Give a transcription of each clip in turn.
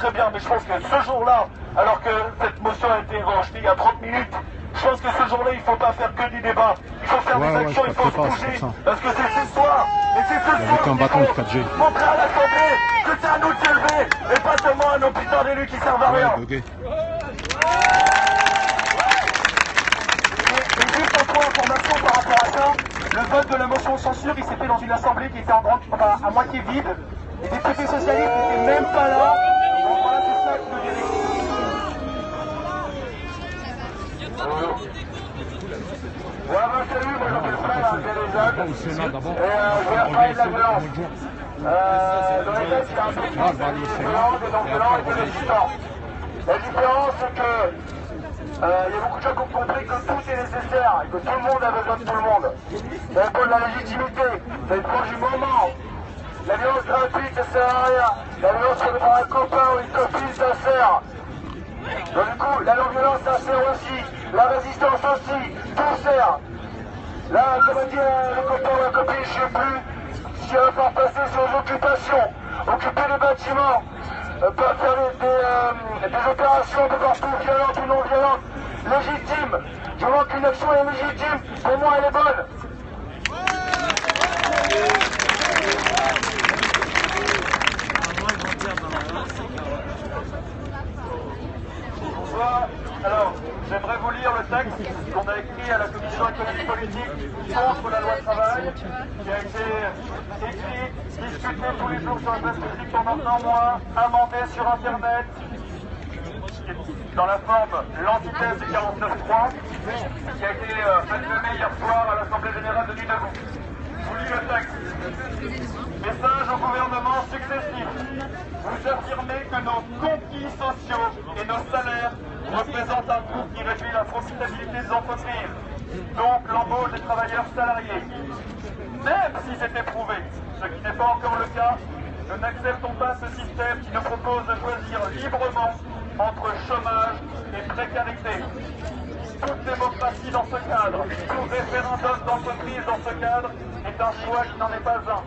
très bien, mais je pense que ce jour-là, alors que cette motion a été rejetée il y a 30 minutes, je pense que ce jour-là, il ne faut pas faire que du débat. Il faut faire des actions, il faut se bouger. Parce que c'est ce soir, et c'est ce soir qu'il faut montrer à l'Assemblée que c'est à nous de se lever, et pas seulement à nos putains d'élus qui servent à rien. Et juste en information par rapport à ça, le vote de la motion de censure, il s'est fait dans une assemblée qui était à moitié vide. Les députés socialistes n'étaient même pas là. Donc voilà, c'est ça que je dirais. Ouais, bah salut, moi j'appelle frère, j'ai les Jacques. Et je vais parler de la violence. Dans les textes, il y a un truc qui est violent et non violent et de résistant. La différence, c'est que il y a beaucoup de gens qui ont compris que tout est nécessaire et que tout le monde a besoin de tout le monde. Ça dépend de la légitimité, ça dépend du moment. La violence gratuite, ça sert à rien. La violence qu'on prend un copain ou une copine, ça sert. Donc du coup, la non-violence, ça sert aussi. La résistance aussi, tout sert. Là, comme a dit le copain ou la copine, je ne sais plus, si elle va faire passer sur les occupations, occuper les bâtiments, pas faire des opérations de partout violentes ou non violentes, légitimes. Du moment qu'une action est légitime, pour moi elle est bonne. Bonsoir. Alors, j'aimerais vous lire le texte qu'on a écrit à la Commission économique politique contre la loi travail, qui a été écrit, discuté tous les jours sur la place publique pendant un mois, amendé sur Internet, dans la forme l'antithèse du 49.3, qui a été acclamé hier soir à l'Assemblée Générale de Nunavut. Je vous lis le texte. Message au gouvernement successif. Vous affirmez que nos conquis sociaux et nos salaires représentent un coût qui réduit la profitabilité des entreprises, donc l'embauche des travailleurs salariés. Même si c'est éprouvé, ce qui n'est pas encore le cas, nous n'acceptons pas ce système qui nous propose de choisir librement entre chômage et précarité. Toute démocratie dans ce cadre, tout référendum d'entreprise dans ce cadre est un choix qui n'en est pas un.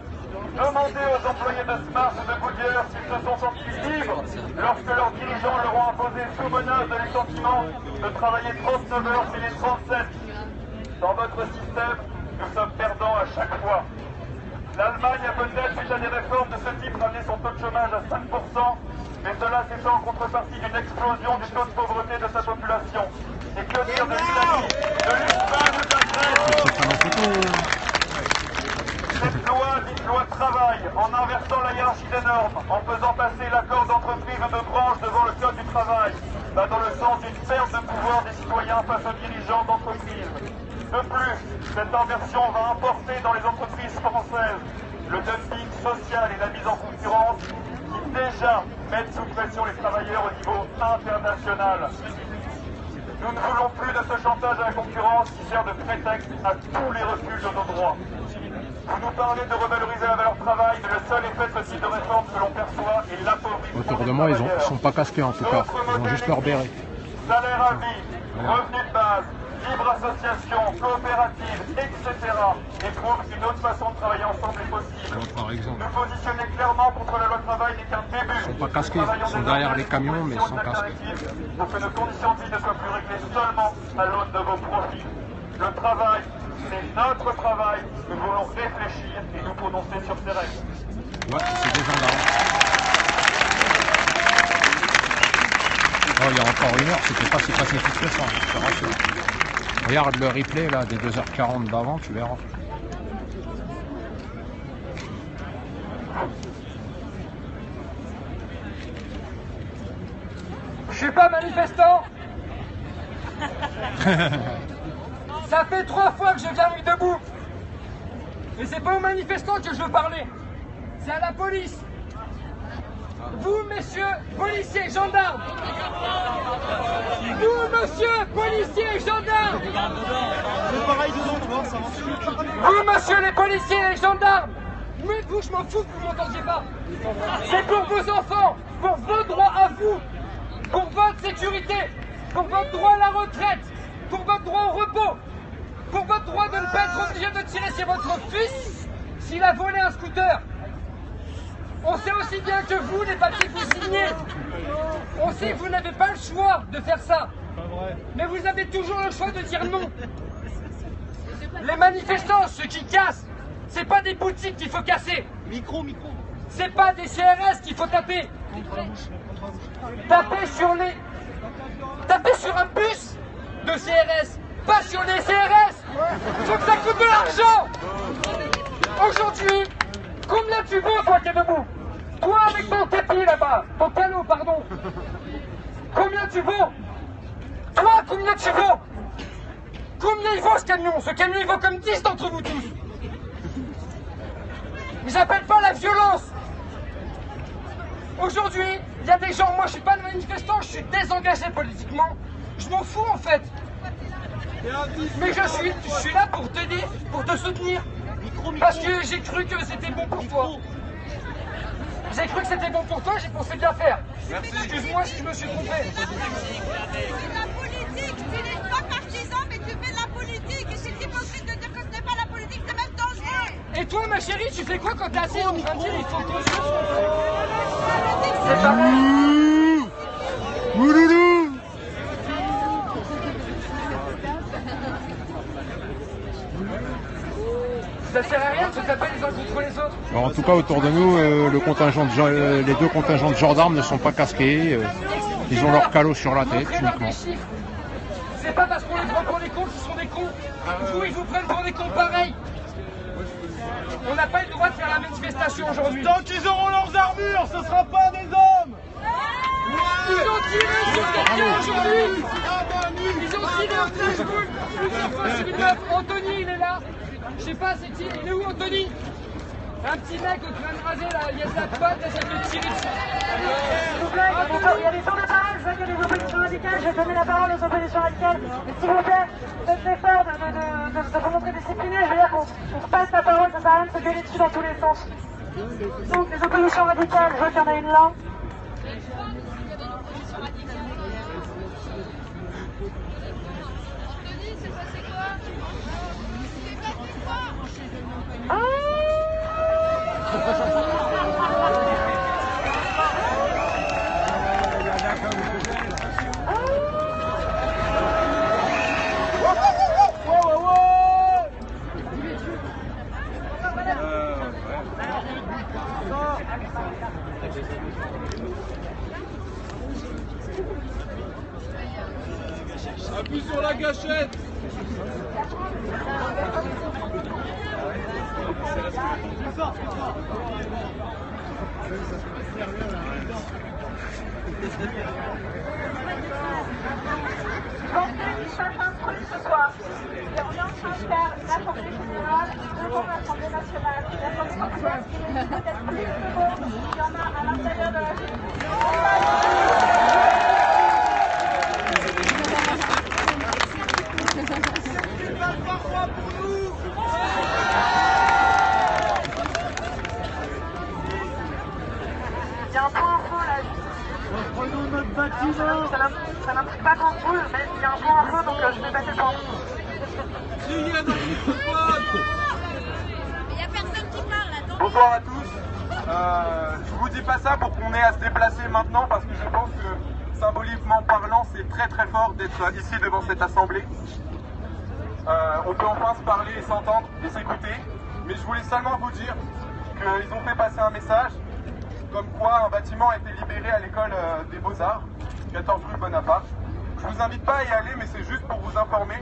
Demandez aux employés de Smart ou de Goodyear s'ils se sont sentis libres lorsque leurs dirigeants leur ont imposé sous menace de licenciement de travailler 39 heures puis les 37. Dans votre système, nous sommes perdants à chaque fois. L'Allemagne a peut-être, suite à des réformes de ce type, ramené son taux de chômage à 5%, mais cela s'est fait en contrepartie d'une explosion du taux de pauvreté de sa population. Et que dire de l'Italie, de l'Espagne ou de la Grèce? Cette loi, dite loi travail, en inversant la hiérarchie des normes, en faisant passer l'accord d'entreprise ou de branche devant le code du travail, va dans le sens d'une perte de pouvoir des citoyens face aux dirigeants d'entreprise. De plus, cette inversion va importer dans les entreprises françaises le dumping social et la mise en concurrence qui déjà mettent sous pression les travailleurs au niveau international. Nous ne voulons plus de ce chantage à la concurrence qui sert de prétexte à tous les reculs de nos droits. Vous nous parlez de revaloriser la valeur travail, mais le seul effet de ce type de réforme que l'on perçoit est l'appauvrissement. Autour de moi, ils sont pas casqués en tout cas. Ils ont juste leur béret. Salaire à vie, revenu de base, libre association, coopérative, etc. et prouvent qu'une autre façon de travailler ensemble est possible. Par exemple. Nous positionner clairement contre la loi travail n'est qu'un début. Ils sont pas casqués, ils sont derrière les camions, mais ils sont casqués. Pour que nos conditions de vie ne soient plus réglées seulement à l'aune de vos profits. Le travail, c'est notre travail. Nous voulons réfléchir et nous prononcer sur ces règles. Ouais, c'est des gendarmes. Oh, il y a encore une heure, c'était pas si pacifique que ça, je te rassure. Regarde le replay là des 2h40 d'avant, tu verras. Je suis pas manifestant. Ça fait 3 fois que je viens nuit debout. Et c'est pas aux manifestants que je veux parler. C'est à la police. Vous, messieurs, policiers, gendarmes. Vous, monsieur, policiers, gendarmes. C'est pareil dedans, tu vois, ça va. Vous, monsieur les policiers et les gendarmes. Mais vous, je m'en fous que vous m'entendiez pas. C'est pour vos enfants, pour vos droits à vous, pour votre sécurité, pour votre droit à la retraite, pour votre droit au repos, pour votre droit de ne pas être obligé de tirer sur votre fils s'il a volé un scooter. On sait aussi bien que vous, les papiers que vous signez, pensez que vous n'avez pas le choix de faire ça. Mais vous avez toujours le choix de dire non. Les manifestants, ceux qui cassent, c'est pas des boutiques qu'il faut casser. Micro. C'est pas des CRS qu'il faut taper. Taper sur un bus de CRS, pas sur les CRS. Faut que ça coûte de l'argent. Aujourd'hui, combien tu veux, toi qui es debout? Toi avec ton képi là-bas, ton canot, pardon. Combien tu vaux? Toi, combien tu vaux? Combien il vaut ce camion? Ce camion, il vaut comme 10 d'entre vous tous. J'appelle pas la violence. Aujourd'hui, il y a des gens, moi je suis pas manifestant, je suis désengagé politiquement. Je m'en fous en fait. Mais je suis là pour t'aider, pour te soutenir. Parce que j'ai cru que c'était bon pour toi. J'ai cru que c'était bon pour toi, j'ai pensé bien faire. Excuse-moi si je me suis trompé. Tu fais de la politique, tu n'es pas partisan, mais tu fais de la politique. Et c'est hypocrite de dire que ce n'est pas la politique, c'est même dangereux. Et toi, ma chérie, tu fais quoi quand t'es assis en train de dire il faut qu'on se c'est pareil. Ça sert à rien de se taper les uns contre les autres. Alors, en tout cas, autour de nous, les deux contingents de gendarmes ne sont pas casqués. Ils ont leur calot sur la tête, uniquement. C'est pas parce qu'on les prend pour des cons qu'ils sont des cons. Vous, ils vous prennent pour des cons pareils. On n'a pas le droit de faire la manifestation aujourd'hui. Tant qu'ils auront leurs armures, ce sera pas des hommes. Ils ont tiré sur quelqu'un aujourd'hui. Ils ont tiré un flashball plusieurs fois sur une meuf. Anthony, il est là. Je sais pas c'est qui. Il est où Anthony? Un petit mec au crâne rasé là, il y a de la patte, il essaie de tirer dessus. S'il vous plaît, il y a des tours de parole, je vois qu'il y a des oppositions radicales, je vais donner la parole aux oppositions radicales. Mais s'il vous plaît, faites l'effort de vous montrer discipliné, je veux dire qu'on se passe la parole, ça sert à rien de se gueuler dessus dans tous les sens. Donc les oppositions radicales, je vois qu'il y en a une là. Anthony, c'est passé quoi? C'est passé quoi? Appuie sur la gâchette. Bon, il se passe un truc ce soir. On est en train de faire l'Assemblée générale devant l'Assemblée nationale. L'Assemblée nationale, il est peut-être plus de monde qu'il y en a à l'intérieur de la ville. Il y a un point info là. Prenons notre bâtiment. Ça n'implique pas grand chose, mais il y a un point info donc je vais passer le point. Criez dans le microphone. Il n'y a personne qui parle là. Bonsoir à tous. Je vous dis pas ça pour qu'on ait à se déplacer maintenant parce que je pense que symboliquement parlant c'est très très fort d'être ici devant cette assemblée. On peut enfin se parler et s'entendre et s'écouter. Mais je voulais seulement vous dire qu'ils ont fait passer un message comme quoi un bâtiment a été libéré à l'école des Beaux-Arts, 14 rue Bonaparte. Je vous invite pas à y aller, mais c'est juste pour vous informer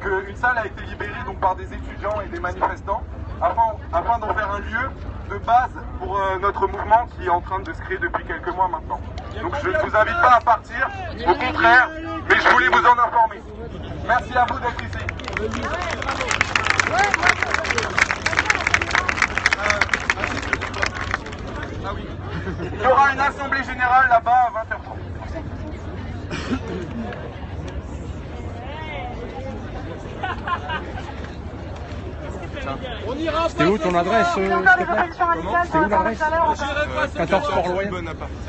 qu'une salle a été libérée donc, par des étudiants et des manifestants afin d'en faire un lieu de base pour notre mouvement qui est en train de se créer depuis quelques mois maintenant. Donc je ne vous invite pas à partir, au contraire, mais je voulais vous en informer. Merci à vous d'être ici. Ah oui. Il y aura une assemblée générale là-bas à 20h30. On ira. C'était où ton adresse Il y a encore des oppositions radicales C'était où l'adresse? tout à l'heure. 14 Port-Royal.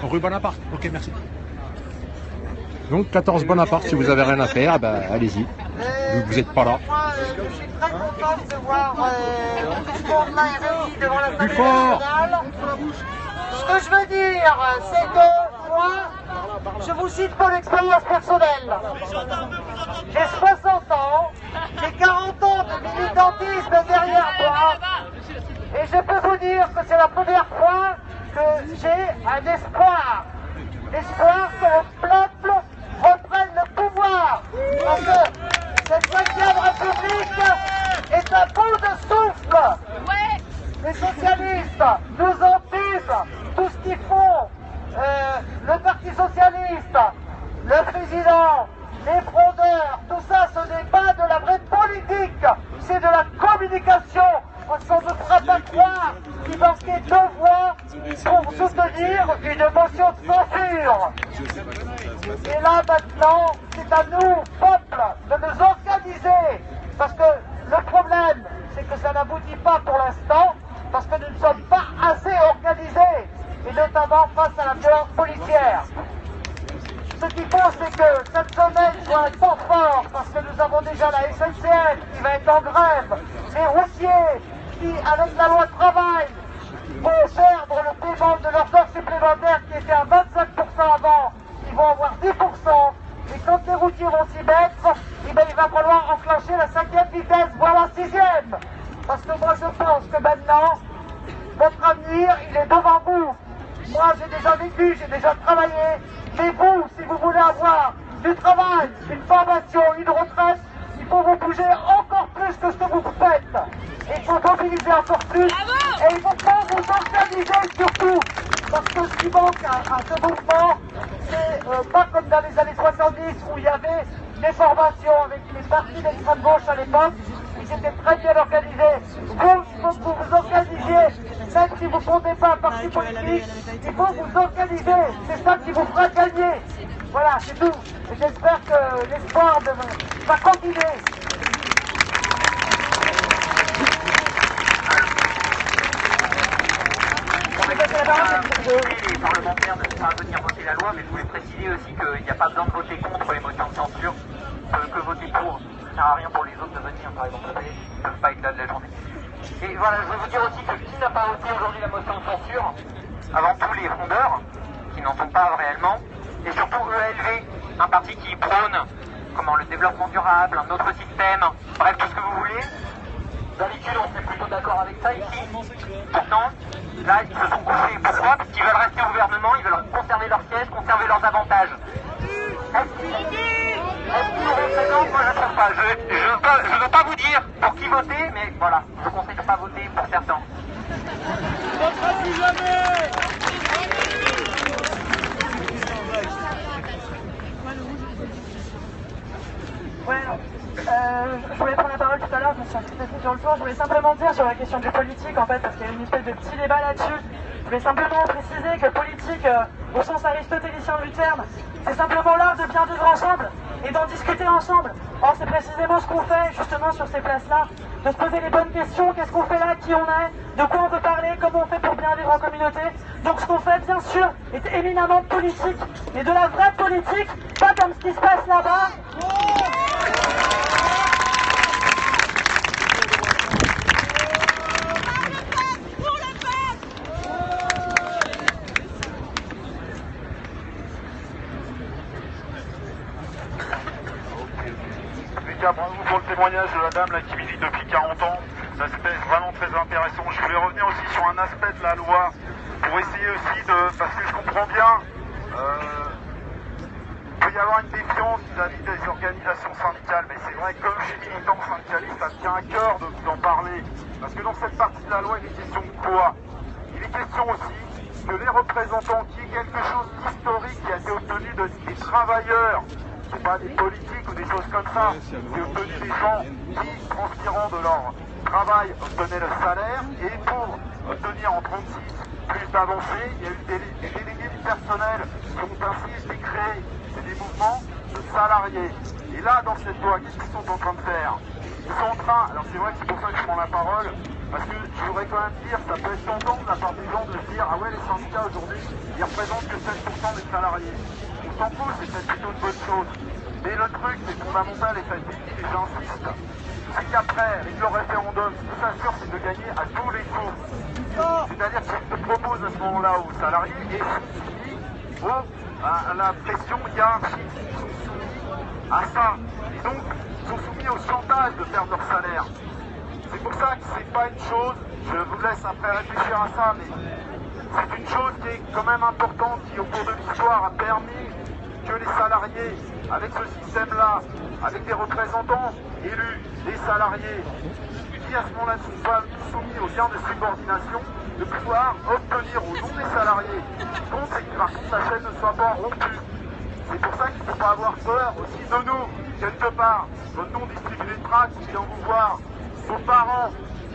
Rue Bonaparte. Ok, merci. Donc 14 Bonaparte, si vous avez rien à faire, bah, allez-y. Vous n'êtes pas là. Moi, je suis très contente de voir tout ce monde-là est réuni devant l'Assemblée fort. nationale. Ce que je veux dire, c'est que moi, je vous cite mon expérience personnelle. J'ai 60 ans, j'ai 40 ans de militantisme derrière moi, et je peux vous dire que c'est la première fois que j'ai un espoir. L'espoir que le peuple reprenne le pouvoir. Parce que cette 5e République est un bout de souffle. Les socialistes nous entubent tout ce qu'ils font. Le Parti socialiste, le président, les fraudeurs, tout ça, ce n'est pas de la vraie politique, c'est de la communication. Parce qu'on ne fera pas croire qu'il manquait 2 voix pour soutenir une motion de censure. Et là maintenant, c'est à nous, peuple, de nous organiser. Parce que le problème, c'est que ça n'aboutit pas pour l'instant, parce que nous ne sommes pas assez organisés, et notamment face à la violence policière. Ce qu'il faut, c'est que cette semaine soit un temps fort, parce que nous avons déjà la SNCF qui va être en grève, les routiers qui, avec la loi travail, vont perdre le paiement de leurs heures supplémentaires qui était à 25% avant, ils vont avoir 10%, et quand les routiers vont s'y mettre, eh bien, il va falloir enclencher la 5e vitesse, voire la 6e. Parce que moi je pense que maintenant, votre avenir, il est devant vous. Moi j'ai déjà vécu, j'ai déjà travaillé, mais vous, si vous voulez avoir du travail, une formation, une retraite, il faut vous bouger encore plus que ce que vous faites. Et il faut mobiliser encore plus, et il faut pas vous organiser surtout. Parce que ce qui manque à ce mouvement, c'est pas comme dans les années 70 où il y avait des formations avec les partis d'extrême gauche à l'époque, ils étaient très bien organisés. Vous, il faut que vous vous organisiez, même si vous ne fondez pas un parti politique, il faut vous organiser, c'est ça qui vous fera gagner. Voilà, c'est tout. Et j'espère que l'espoir va continuer. Les parlementaires ne sont pas à venir voter la loi, mais je voulais préciser aussi qu'il n'y a pas besoin de voter contre les motions de censure, que voter pour. Ça ne sert à rien pour les autres de venir, par exemple, ils ne peuvent pas être là de la journée. Et voilà, je veux vous dire aussi que qui n'a pas voté aujourd'hui la motion de censure, avant tout les frondeurs, qui n'en sont pas réellement, et surtout ELV, un parti qui prône le développement durable, un autre système, bref, tout ce que vous voulez. D'habitude, on serait plutôt d'accord avec ça ici. Pourtant, là, ils se sont couchés. Pourquoi? Parce qu'ils veulent rester au gouvernement, ils veulent conserver leur siège, conserver leurs avantages. Est-ce qu'ils nous représentent? Moi, je ne trouve pas. Je ne veux pas vous dire pour qui voter, mais voilà, je vous conseille de ne pas voter pour certains. On ne votera plus jamais. Ouais, je voulais prendre la parole tout à l'heure, je me suis un petit peu fait sur le tour. Je voulais simplement dire sur la question du politique, en fait, parce qu'il y a une espèce de petit débat là-dessus. Je voulais simplement préciser que politique, au sens aristotélicien du terme, c'est simplement l'art de bien vivre ensemble et d'en discuter ensemble. Or, c'est précisément ce qu'on fait, justement, sur ces places-là, de se poser les bonnes questions, qu'est-ce qu'on fait là, qui on est, de quoi on veut parler, comment on fait pour bien vivre en communauté. Donc ce qu'on fait, bien sûr, est éminemment politique, mais de la vraie politique, pas comme ce qui se passe là-bas. Bravo pour le témoignage de la dame là, qui milite depuis 40 ans. Ça c'était vraiment très intéressant. Je voulais revenir aussi sur un aspect de la loi pour essayer aussi de... Parce que je comprends bien, il peut y avoir une défiance vis-à-vis des organisations syndicales, mais c'est vrai que comme je suis militant syndicaliste, ça me tient à cœur de vous en parler. Parce que dans cette partie de la loi, il est question de quoi? Il est question aussi que les représentants, qui est quelque chose d'historique qui a été obtenu des travailleurs, c'est pas des politiques ou des choses comme ça, c'est obtenu des gens qui, transpirant de leur travail, obtenaient le salaire, et pour obtenir en 36 plus d'avancées, il y a eu des délégués du personnel qui ont ainsi été créés, c'est des mouvements de salariés. Et là, dans cette loi, qu'est-ce qu'ils sont en train de faire? Ils sont en train, alors c'est vrai que c'est pour ça que je prends la parole, parce que je voudrais quand même dire, ça peut être tentant de la part des gens de se dire, ah ouais, les syndicats aujourd'hui, ils représentent que 7% des salariés. On s'en fout, c'est peut-être plutôt une bonne chose. Mais le truc, c'est fondamental, et ça a été dit, et j'insiste, c'est qu'après, avec le référendum, ce qui s'assure, c'est de gagner à tous les coups. C'est-à-dire qu'ils te proposent à ce moment-là aux salariés, et ils disent aux à la pression hiérarchique, ils sont soumis à ça. Et donc, ils sont soumis au chantage de perdre leur salaire. C'est pour ça que c'est pas une chose, je vous laisse après réfléchir à ça, mais c'est une chose qui est quand même importante, qui au cours de l'histoire a permis que les salariés, avec ce système-là, avec des représentants élus, des salariés, qui à ce moment-là ne sont pas soumis aux liens de subordination, de pouvoir obtenir au nom des salariés, compte et que par contre la chaîne ne soit pas rompue. C'est pour ça qu'il ne faut pas avoir peur aussi de nous, quelque part. Quand nous on distribue des tracts, on vient vous voir, vos parents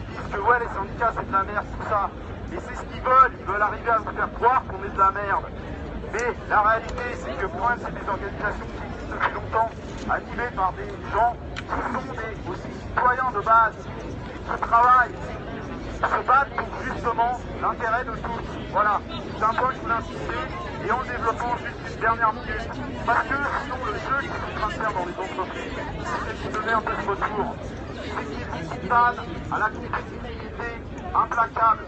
disent que ouais les syndicats c'est de la merde, tout ça. Et c'est ce qu'ils veulent arriver à vous faire croire qu'on est de la merde. Mais la réalité c'est que pour c'est des organisations qui existent depuis longtemps, animées par des gens qui sont aussi citoyens de base, qui travaillent, qui se battent pour justement l'intérêt de tous. Voilà, c'est un point que je voulais insister, et en le développant juste une dernière minute, parce que sinon le jeu qu'ils sont en train de faire dans les entreprises, c'est qu'ils donnaient un peu ce retour, c'est qu'ils vous condamnent à la compétitivité implacable.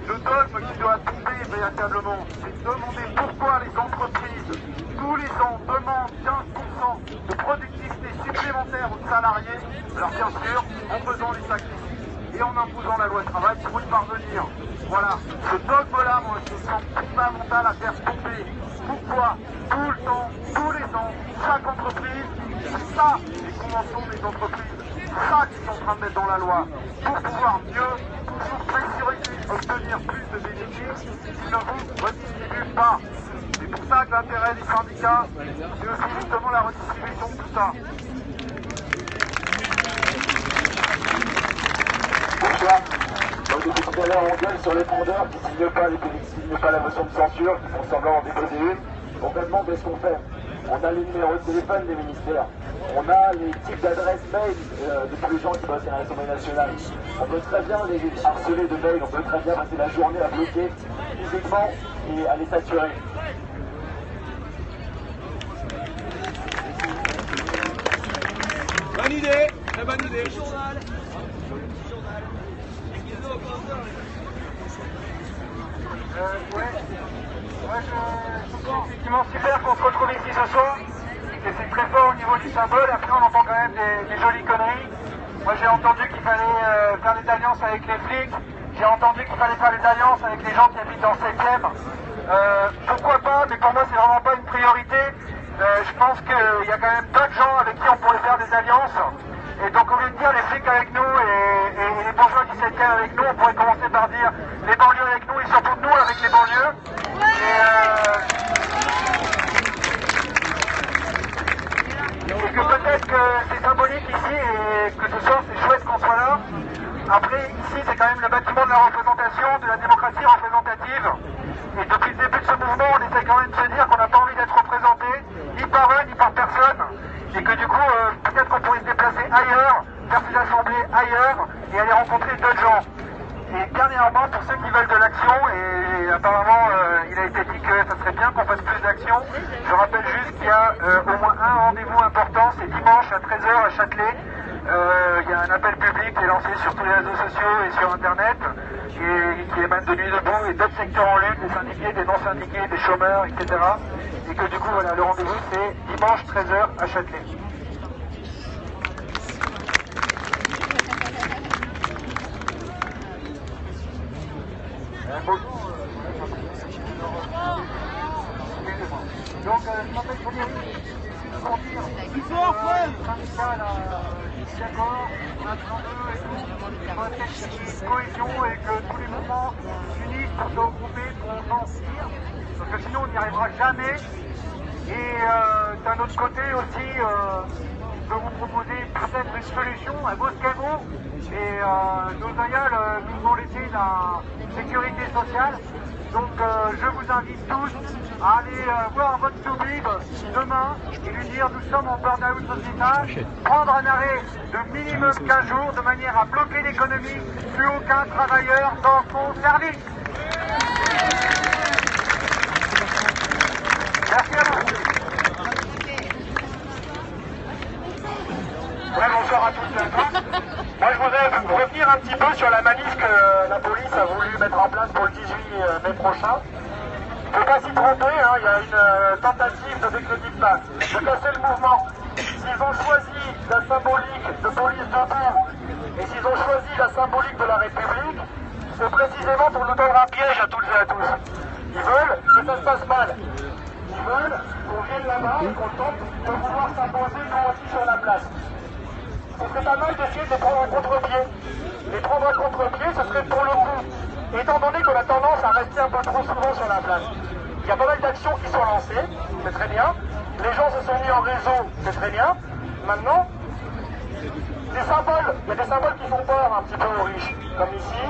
Le dogme qui doit tomber véritablement, c'est de demander pourquoi les entreprises, tous les ans, demandent 15% de productivité supplémentaire aux salariés, alors bien sûr, en faisant les sacrifices et en imposant la loi travail pour y parvenir. Voilà, ce dogme-là, moi, je me sens fondamental à faire tomber. Pourquoi tout le temps, tous les ans, chaque entreprise, c'est ça, les conventions des entreprises, c'est ça qu'ils sont en train de mettre dans la loi, pour pouvoir mieux, toujours s'assurer, obtenir plus de bénéfices qui ne vous redistribuent pas. C'est pour ça que l'intérêt des syndicats, c'est aussi justement la redistribution de tout ça. Bonsoir. Donc depuis tout à l'heure, on gueule sur les fondeurs qui ne signent pas la motion de censure, qui font semblant d'en déposer une. Concrètement, qu'est-ce qu'on fait? On a les numéros de téléphone des ministères. On a les types d'adresses mail de tous les gens qui bossent à l'Assemblée nationale. On peut très bien les harceler de mail, on peut très bien passer la journée à bloquer physiquement et à les saturer. Bonne idée, très bonne idée. Je trouve effectivement super qu'on se retrouve ici ce soir, et c'est très fort au niveau du symbole. Après on entend quand même des jolies conneries. Moi j'ai entendu qu'il fallait faire des alliances avec les flics, j'ai entendu qu'il fallait faire des alliances avec les gens qui habitent dans le 7e. Pourquoi pas, mais pour moi c'est vraiment pas une priorité. Je pense qu'il y a quand même d'autres gens avec qui on pourrait faire des alliances. Et donc au lieu de dire les flics avec nous et les bourgeois du 7e avec nous, on pourrait commencer par dire les banlieues avec nous et surtout nous avec les banlieues. Et que peut-être que c'est symbolique ici et que ce soir c'est chouette qu'on soit là. Après ici c'est quand même le bâtiment de la représentation, de la démocratie représentative. Et depuis le début de ce mouvement on essaie quand même de se dire qu'on n'a pas envie d'être représenté, ni par eux, ni par personne. Et que du coup peut-être qu'on pourrait se déplacer ailleurs, faire ses assemblées ailleurs et aller rencontrer d'autres gens. Et dernièrement, pour ceux qui veulent de l'action, et apparemment il a été dit que ça serait bien qu'on fasse plus d'action, je rappelle juste qu'il y a au moins un rendez-vous important, c'est dimanche à 13h à Châtelet. Il y a un appel public qui est lancé sur tous les réseaux sociaux et sur internet, et qui émane de Nuit debout et d'autres secteurs en lutte, des syndiqués, des non-syndiqués, des chômeurs, etc. Et que du coup, voilà, le rendez-vous c'est dimanche 13h à Châtelet. Donc, je m'appelle Frédéric, pour dire syndical d'accord, on a 32 et tout, il faut être une cohésion et que tous les mouvements s'unissent pour se regrouper, pour s'en sortir, parce que sinon on n'y arrivera jamais. Et d'un autre côté aussi, je peux vous proposer peut-être une solution, un beau escabeau. Et nos aïeuls nous ont laissé la sécurité sociale. Donc je vous invite tous à aller voir votre soubib demain et lui dire nous sommes en burn-out sociétal, prendre un arrêt de minimum 15 jours de manière à bloquer l'économie, plus aucun travailleur dans son service. Merci à vous. Ouais, bonsoir à toutes et à tous. Moi je voudrais revenir un petit peu sur la manif que la police a voulu mettre en place pour le 18 mai prochain. faut pas s'y tromper, hein, il y a une tentative de décréditation, de casser le mouvement. S'ils ont choisi la symbolique de police debout et s'ils ont choisi la symbolique de la République, c'est précisément pour nous tendre un piège à toutes et à tous. Ils veulent que ça se passe mal. Ils veulent qu'on vienne là-bas et qu'on tente de pouvoir s'imposer nous aussi sur la place. Ce serait pas mal d'essayer de les prendre en contre-pied. Les prendre en contre-pied, ce serait pour le coup, étant donné qu'on a tendance à rester un peu trop souvent sur la place. Il y a pas mal d'actions qui sont lancées, c'est très bien. Les gens se sont mis en réseau, c'est très bien. Maintenant, des symboles, il y a des symboles qui font peur un petit peu aux riches, comme ici,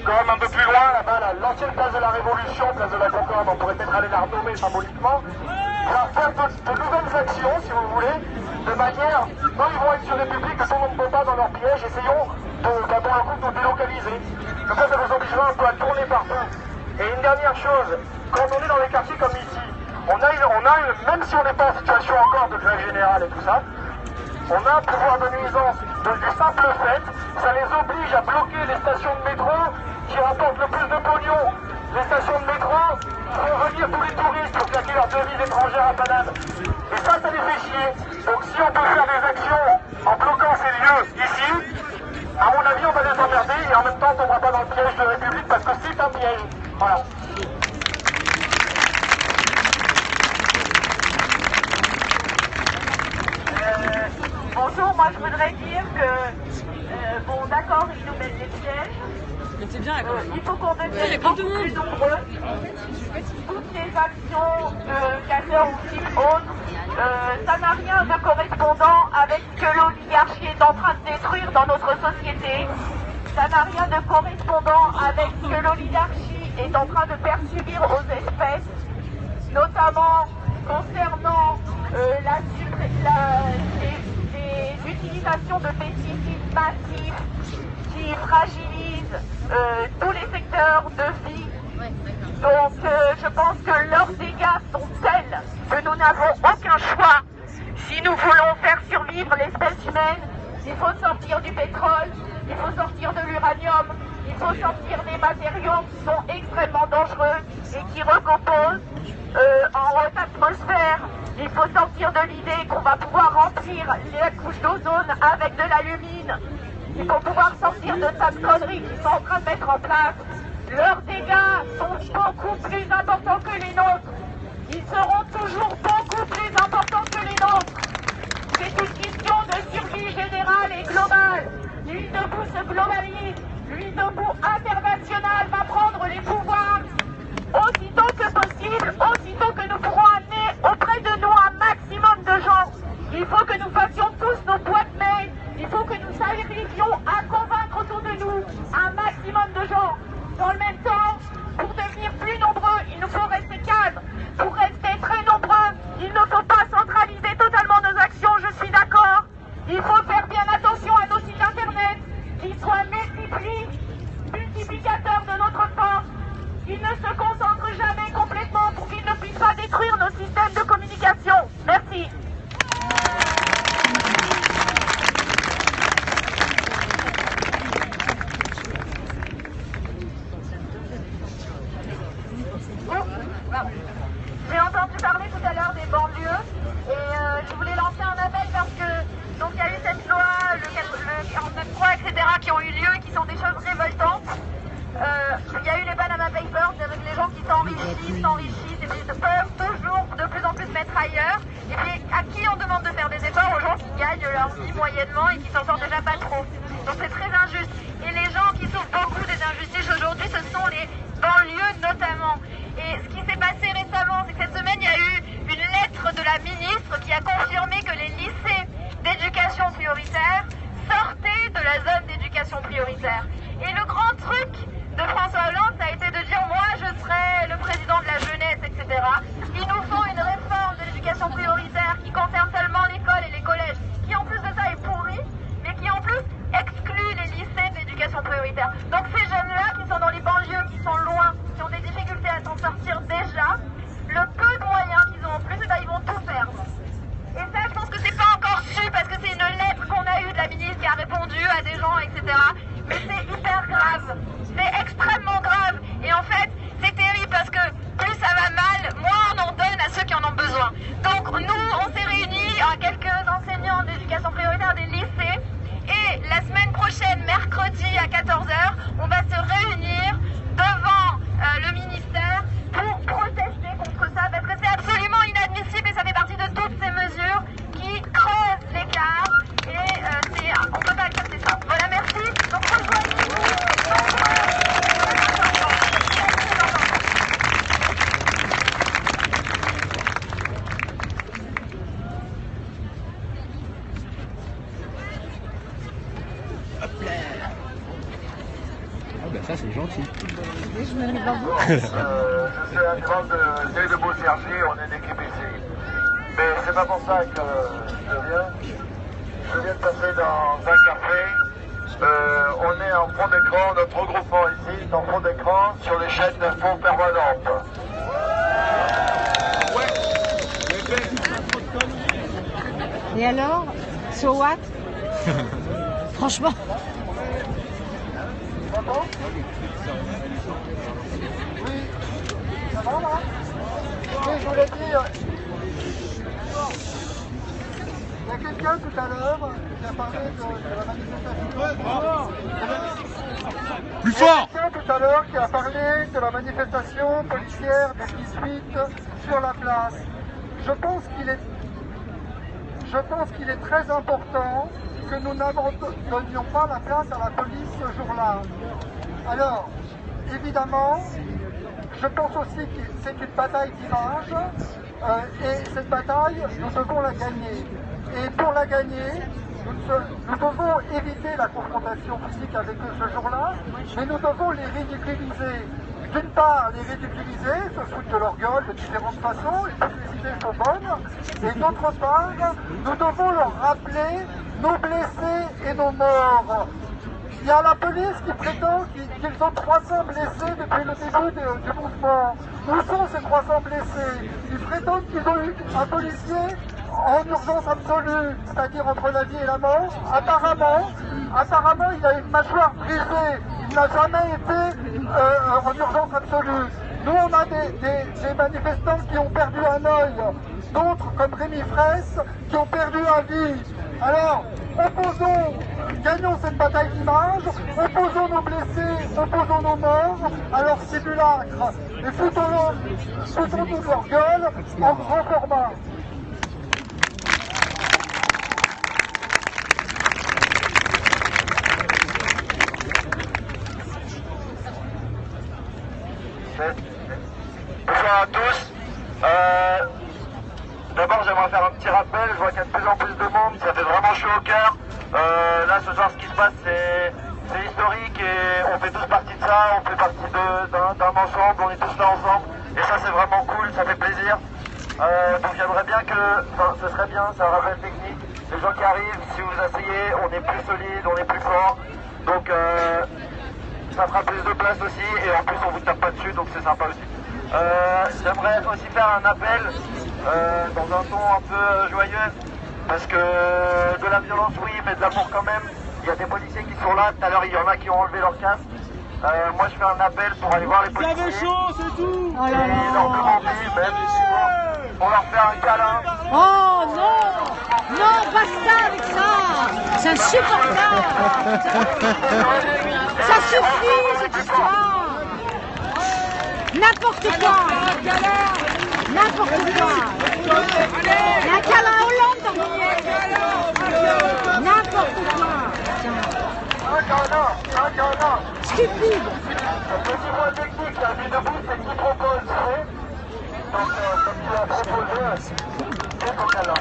comme un peu plus loin, là-bas, l'ancienne place de la Révolution, place de la Concorde, on pourrait peut-être aller la renommer symboliquement. Faire de nouvelles actions, si vous voulez, de manière, quand ils vont être sur les publics, que tout le monde ne peut pas dans leur piège, essayons de, pour le coup, de nous délocaliser. Comme ça nous obligera un peu à tourner partout. Et une dernière chose, quand on est dans les quartiers comme ici, même si on n'est pas en situation encore de grève générale et tout ça, on a un pouvoir de nuisance du simple fait, ça les oblige à bloquer les stations de métro qui rapportent le plus de pognon. Les stations de métro font venir tous les touristes pour claquer leurs devises étrangères à Paname. Et ça les fait chier. Donc si on peut faire des actions en bloquant ces lieux ici, à mon avis on va les emmerder et en même temps on ne tombera pas dans le piège de la République parce que c'est un piège. Voilà. Bonjour, moi je voudrais dire que, bon d'accord, ils nous mettent des pièges. Mais c'est bien, il faut qu'on devienne beaucoup plus nombreux. Toutes les actions de casseurs ou type autres, ça n'a rien de correspondant avec ce que l'oligarchie est en train de détruire dans notre société. Ça n'a rien de correspondant avec ce que l'oligarchie est en train de faire subir aux espèces, notamment concernant l'utilisation de pesticides massifs qui fragilisent tous les secteurs de vie. Donc je pense que leurs dégâts sont tels que nous n'avons aucun choix. Si nous voulons faire survivre l'espèce humaine, il faut sortir du pétrole, il faut sortir de l'uranium, il faut sortir des matériaux qui sont extrêmement dangereux et qui recomposent en haute atmosphère. Il faut sortir de l'idée qu'on va pouvoir remplir les couches d'ozone avec de l'alumine. Il faut pouvoir sortir de tas de conneries qu'ils sont en train de mettre en place. Leurs dégâts sont beaucoup plus importants que les nôtres. Ils seront toujours beaucoup plus importants que les nôtres. C'est une question de survie générale et globale. L'Huile debout se globalise. L'Huile debout internationale va prendre les pouvoirs aussitôt que possible, aussitôt que nous pourrons amener auprès de nous un maximum de gens. Il faut que nous fassions tous nos boîtes mail. Il faut que nous arrivions à convaincre autour de nous un maximum de gens. Dans le même temps, pour devenir plus nombreux, il nous faut rester calmes. Pour rester très nombreux, il ne faut pas centraliser totalement nos actions, je suis d'accord. Il faut faire bien attention à nos sites internet, qui soient multiplicateurs de notre force, qu'ils ne se concentrent jamais complètement pour qu'ils ne puissent pas détruire nos systèmes de communication. Merci. J'ai entendu parler tout à l'heure des banlieues et je voulais lancer un appel parce que donc il y a eu cette loi, le 49.3, etc. qui ont eu lieu et qui sont des choses révoltantes. Il y a eu les Panama Papers avec les gens qui s'enrichissent et qui peuvent toujours de plus en plus mettre ailleurs. Et puis à qui on demande de faire des efforts? Aux gens qui gagnent leur vie moyennement et qui s'en sortent déjà pas trop. Donc c'est très injuste. Et les gens qui souffrent beaucoup des injustices aujourd'hui, ce sont les banlieues notamment. Et ce qui s'est passé récemment, c'est que cette semaine, il y a eu une lettre de la ministre qui a confirmé que les lycées d'éducation prioritaire sortaient de la zone d'éducation prioritaire. Et le grand truc de François Hollande, ça a été de dire « moi, je serai le président de la jeunesse, etc. » Il nous faut une réforme de l'éducation prioritaire qui concerne seulement l'école et les collèges, qui en plus de ça est pourrie, mais qui en plus exclut les lycées d'éducation prioritaire. Donc ces jeunes-là qui sont dans les banlieues, qui sont loin, qui ont des difficultés à s'en sortir, des ça c'est gentil. Je suis un membre de Beau-Sergi, on est une équipe ici. Mais c'est pas pour ça que je viens. Je viens de passer dans un café. On est en fond d'écran, notre regroupement ici est en fond d'écran sur les chaînes d'infos permanentes. Et alors, so what? Franchement. Oui, ça va là? Oui, je voulais dire, il y a quelqu'un tout à l'heure qui a parlé de la manifestation. Plus fort! Il y a quelqu'un tout à l'heure qui a parlé de la manifestation policière du 18 sur la place. Je pense qu'il est très important que nous n'abandonnions pas la place à la police ce jour-là. Alors, évidemment, je pense aussi que c'est une bataille d'image et cette bataille, nous devons la gagner. Et pour la gagner, nous devons éviter la confrontation physique avec eux ce jour-là, mais nous devons les ridiculiser. D'une part, les ridiculiser, se foutre de leur gueule de différentes façons, et toutes les idées sont bonnes. Et d'autre part, nous devons leur rappeler nos blessés et nos morts. Il y a la police qui prétend qu'ils ont 300 blessés depuis le début du mouvement. Où sont ces 300 blessés? Ils prétendent qu'ils ont eu un policier en urgence absolue, c'est-à-dire entre la vie et la mort. Apparemment, il a une mâchoire brisée. Il n'a jamais été en urgence absolue. Nous, on a des manifestants qui ont perdu un œil, d'autres, comme Rémi Fraisse, qui ont perdu un vie. Alors, gagnons cette bataille d'image, opposons nos blessés, opposons nos morts à leur simulacre, et foutons-nous de leur gueule en grand format. Bonjour à tous. D'abord, j'aimerais faire un petit rappel. Je vois qu'il y a de plus en plus de monde. Ça fait vraiment chaud au cœur. Là, ce soir, ce qui se passe, c'est historique et on fait tous partie de ça. On fait partie d'un ensemble. On est tous là ensemble. Et ça, c'est vraiment cool. Ça fait plaisir. Donc, j'aimerais bien ce serait bien, c'est un rappel technique. Les gens qui arrivent, si vous asseyez, on est plus solide, on est plus fort. Donc, ça fera plus de place aussi et en plus on vous tape pas dessus, donc c'est sympa aussi. J'aimerais aussi faire un appel dans un ton un peu joyeux, parce que de la violence oui, mais de l'amour quand même. Il y a des policiers qui sont là, tout à l'heure il y en a qui ont enlevé leur casque. Moi je fais un appel pour aller voir les policiers. Vous avez chaud, c'est tout. Oh là là. Et leur demander même pour leur faire un câlin. Oh non! Non, basta avec ça! C'est insupportable! Ça suffit cette histoire! N'importe quoi! N'importe quoi! Il y a un câlin à Hollande dans mon n'importe quoi! Un câlin. Stupide! Le petit point technique, la vie debout, c'est qui propose, vous savez. Donc, comme tu as proposé, c'est ton câlin.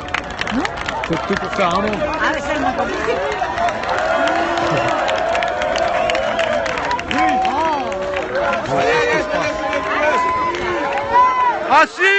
C'est tout pour faire un monde. Ah, mais c'est tellement compliqué! Ah si!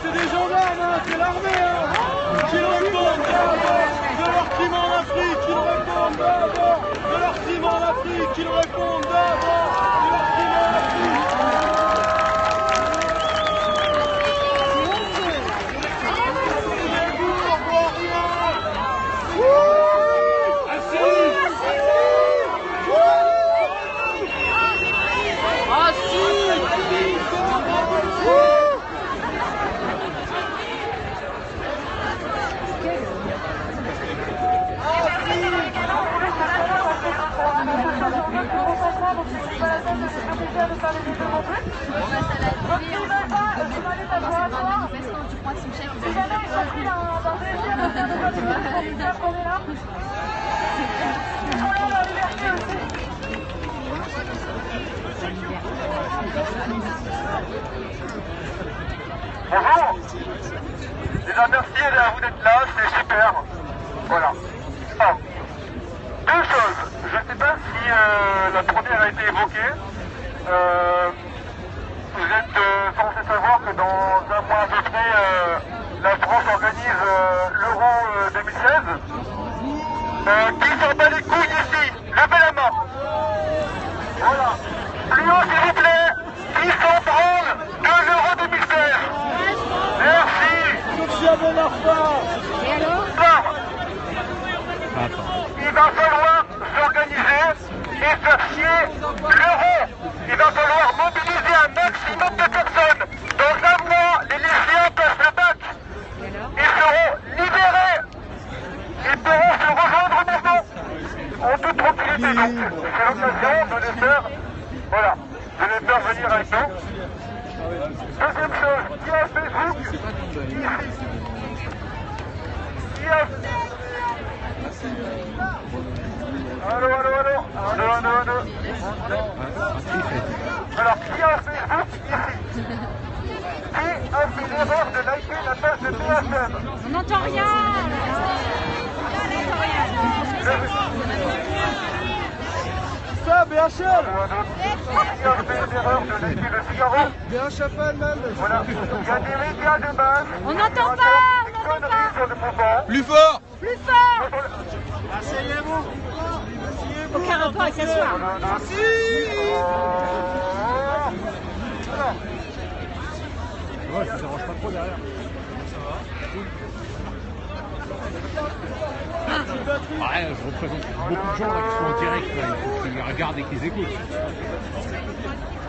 C'est des gendarmes, hein, c'est l'armée, hein, qui répondent de leurs crimes en Afrique, qu'ils répondent d'abord de leurs crimes en Afrique, qu'ils répondent d'abord de leurs crimes en Afrique. pas les deux non plus. Donc si vous n'avez pas, je vous invite à vous rasseoir. Si jamais ils sont pris d'un désir de faire des manifestations, ils savent qu'on est là. Ils sont là dans la liberté aussi. Bonjour. Déjà merci à vous d'être là, c'est super. Voilà. Ah. Deux choses. Je ne sais pas si la première a été évoquée. Vous êtes censé savoir que dans un mois à peu près, la France organise l'Euro 2016. Qui s'en bat les couilles ici? Levez la main. Voilà. Plus haut s'il vous plaît. Qui s'en branle de l'Euro 2016? Merci. Merci à Bonarfa. Et alors? Il va falloir s'organiser et faire chier l'euro. Il va falloir mobiliser un maximum de personnes. Dans un mois, les lycéens passent le bac. Ils seront libérés. Ils pourront se rejoindre maintenant en toute tranquillité. Donc, c'est l'occasion de les faire, voilà, de les faire venir avec nous. Deuxième chose, qui a Facebook ici? Qui a... Allô. Alors, qui a Facebook ici? Qui a fait l'erreur de liker la page de BFM? On n'entend rien. Ça, BHL. Qui a fait l'erreur de liker le Figaro? BHFL même. Voilà, il y a des médias de base. On n'entend pas. Conneries sur le mouvement. Plus fort! Plus fort. Asseyez-vous. Aucun rapport avec s'asseoir. Ouais, ça dérange pas trop derrière. Ouais, je représente beaucoup de gens là qui sont en direct, là. Il faut qu'ils regardent et qu'ils écoutent.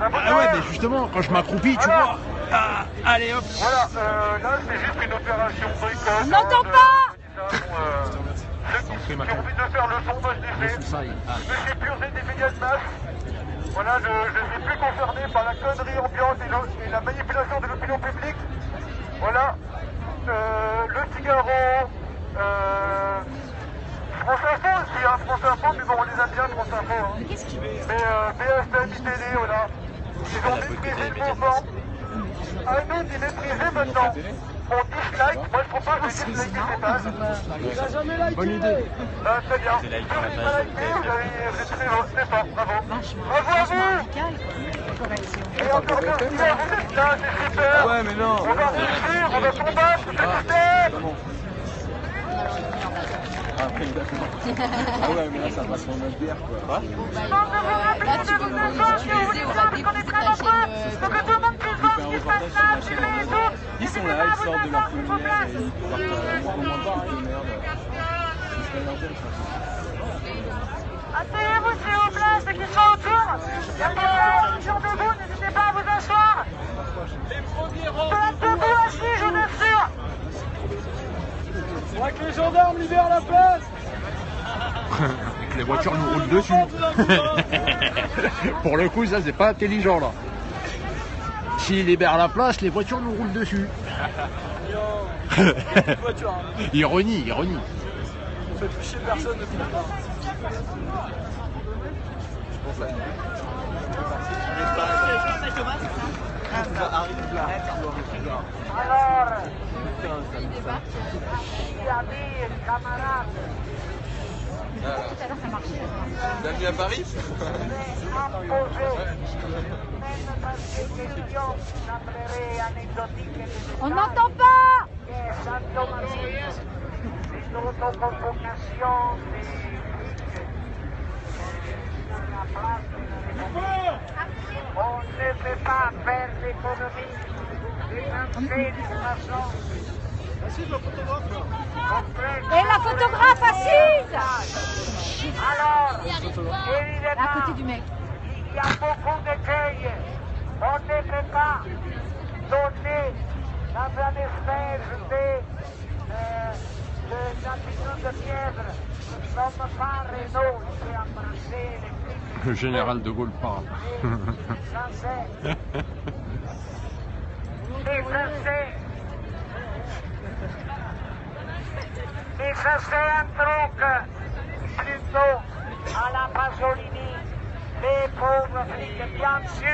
Ah ouais, mais justement, quand je m'accroupis, tu vois. Ah, allez hop. Voilà, là c'est juste une opération boycott. On n'entend pas. Ceux qui ont envie de faire le sondage des faits, je me suis purgé des médias de masse. Voilà, je ne suis plus concerné par la connerie ambiante et la manipulation de l'opinion publique. Voilà, le Figaro, France Info aussi, hein, France Info, mais bon, on les aime bien, France Info. Hein. Mais BFM, ITD, voilà, ils ont méprisé le mouvement. Ahmed, il est méprisé maintenant. On dislike, moi je propose de disliker ces pages. Il a jamais liké. Bonne idée. Très bien. Si vous n'avez pas liké, vous êtes très fort, bravo. Bravo à vous. Et encore merci à vous d'être là, c'est super. Ouais, mais non. On va réussir, on va combattre ce système. Ah ouais, mais là ça passe en mode bière quoi. Là, tu peux l'utiliser au raté pour ta chaîne. Ils sont là, ils sortent de leur lumière et ils partent en commentaire de merde. C'est pas leur gêne, ça. Asseyez-vous s'il vous plaît, ceux qui sont autour. Il y a quelqu'un sur debout, n'hésitez pas à vous asseoir. Pas debout assis, je vous assure. Faudra que les gendarmes libèrent la place. Et que les voitures nous roulent dessus. Pour le coup, ça c'est pas intelligent là. S'ils libèrent la place, les voitures nous roulent dessus. Ironie. On fait toucher personne depuis longtemps. Alors, amis, camarades, Tout à l'heure, ça marchait. T'as venu à Paris? On n'entend pas. On ne peut pas faire l'économie d'une façon. Et la photographe assise. Alors, À côté du mec. il y a beaucoup d'écueils. On ne peut pas donner dans un espèce de d'habitude de piètre. Nous ne sommes pas Renault, c'est embrasser les Le général de Gaulle parle. Et ça c'est un truc plutôt à la Pasolini, les pauvres flics, bien sûr.